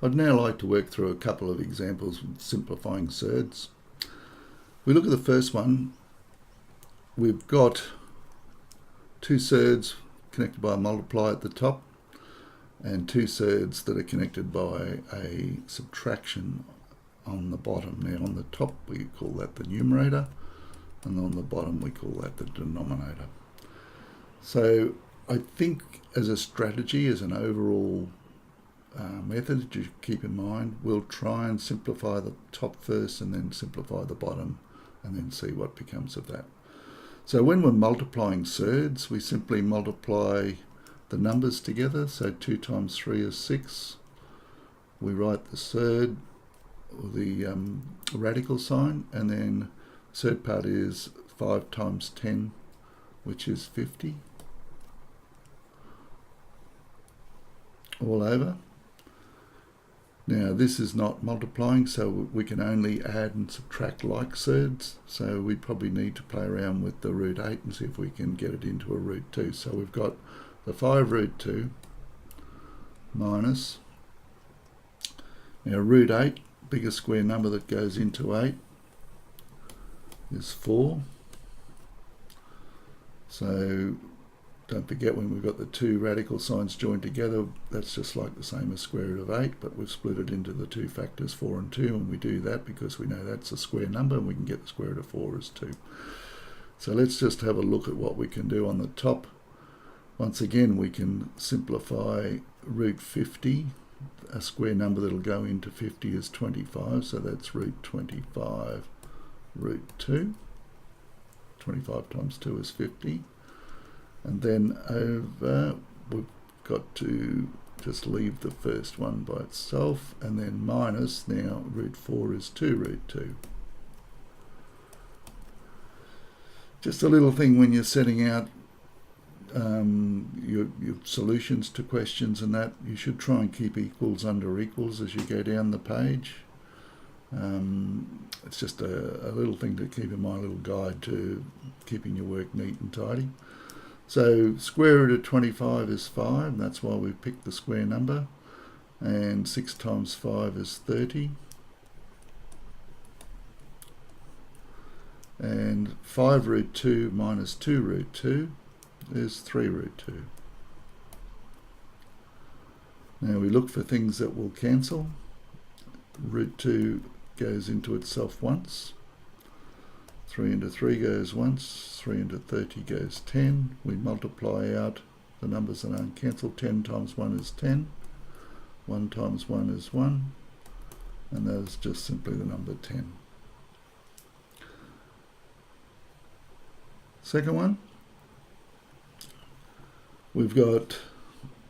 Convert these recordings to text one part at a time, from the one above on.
I'd now like to work through a couple of examples with simplifying surds. If we look at the first one, we've got two surds connected by a multiply at the top and two surds that are connected by a subtraction on the bottom. Now on the top we call that the numerator, and on the bottom we call that the denominator. So I think as a strategy, as an overall method to keep in mind, we'll try and simplify the top first and then simplify the bottom and then see what becomes of that. So when we're multiplying surds, we simply multiply the numbers together. So 2 times 3 is 6. We write the surd, or the radical sign, and then the surd part is 5 times 10, which is 50, all over. Now this is not multiplying, so we can only add and subtract like surds, so we probably need to play around with the root 8 and see if we can get it into a root 2. So we've got the 5 root 2 minus, now root 8, biggest square number that goes into 8 is 4. So don't forget, when we've got the two radical signs joined together, that's just like the same as square root of 8, but we've split it into the two factors 4 and 2, and we do that because we know that's a square number and we can get the square root of 4 as 2. So let's just have a look at what we can do on the top. Once again, we can simplify root 50. A square number that'll go into 50 is 25, so that's root 25 root 2. 25 times 2 is 50. And then over, we've got to just leave the first one by itself, and then minus, now root 4 is 2 root 2. Just a little thing when you're setting out your solutions to questions and that, you should try and keep equals under equals as you go down the page. It's just a little thing to keep in mind, a little guide to keeping your work neat and tidy. So square root of 25 is 5, and that's why we picked the square number. And 6 times 5 is 30. And 5 root 2 minus 2 root 2 is 3 root 2. Now we look for things that will cancel. Root 2 goes into itself once. 3 into 3 goes once, 3 into 30 goes 10. We multiply out the numbers that aren't cancelled. 10 times 1 is 10. 1 times 1 is 1. And that is just simply the number 10. Second one, we've got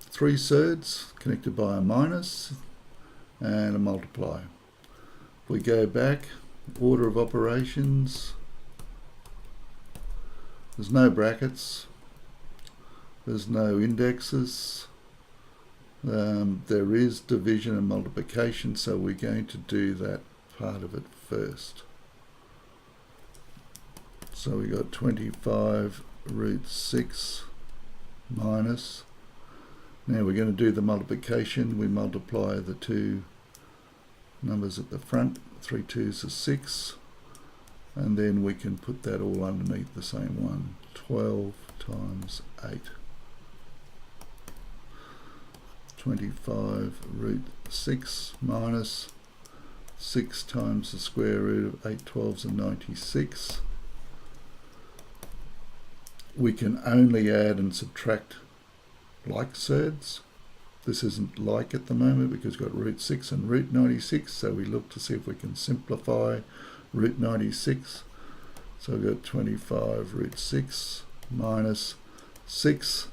3 surds connected by a minus and a multiply. We go back, order of operations. There's no brackets, there's no indexes, there is division and multiplication, so we're going to do that part of it first. So we got 25 root 6 minus, now we're going to do the multiplication. We multiply the two numbers at the front, 3 2s is 6. And then we can put that all underneath the same one. 12 times 8. 25 root 6 minus 6 times the square root of 8 12s and 96. We can only add and subtract like surds. This isn't like at the moment because we've got root 6 and root 96, so we look to see if we can simplify root 96. So we've got 25 root 6 minus 6.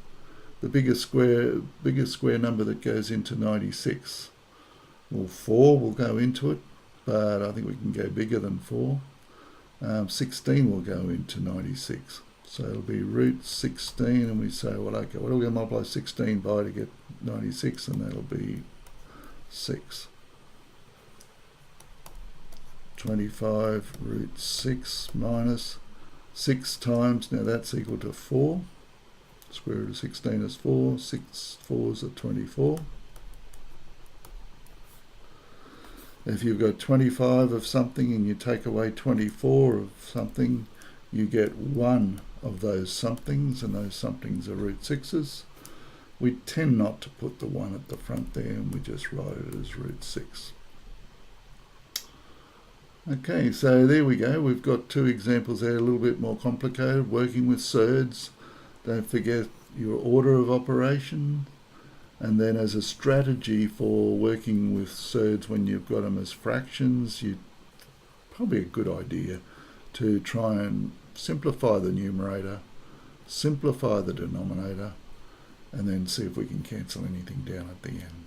The biggest square number that goes into 96. Well, 4 will go into it, but I think we can go bigger than 4. 16 will go into 96. So it'll be root 16, and we say, well, okay, what are we going to multiply 16 by to get 96? And that'll be 6. 25 root 6 minus 6 times, now that's equal to 4. Square root of 16 is 4. 6 4s are 24. If you've got 25 of something and you take away 24 of something, you get one of those somethings, and those somethings are root 6s. We tend not to put the 1 at the front there, and we just write it as root 6. Okay, so there we go. We've got 2 examples there, a little bit more complicated. Working with surds, don't forget your order of operation. And then as a strategy for working with surds when you've got them as fractions, probably a good idea to try and simplify the numerator, simplify the denominator, and then see if we can cancel anything down at the end.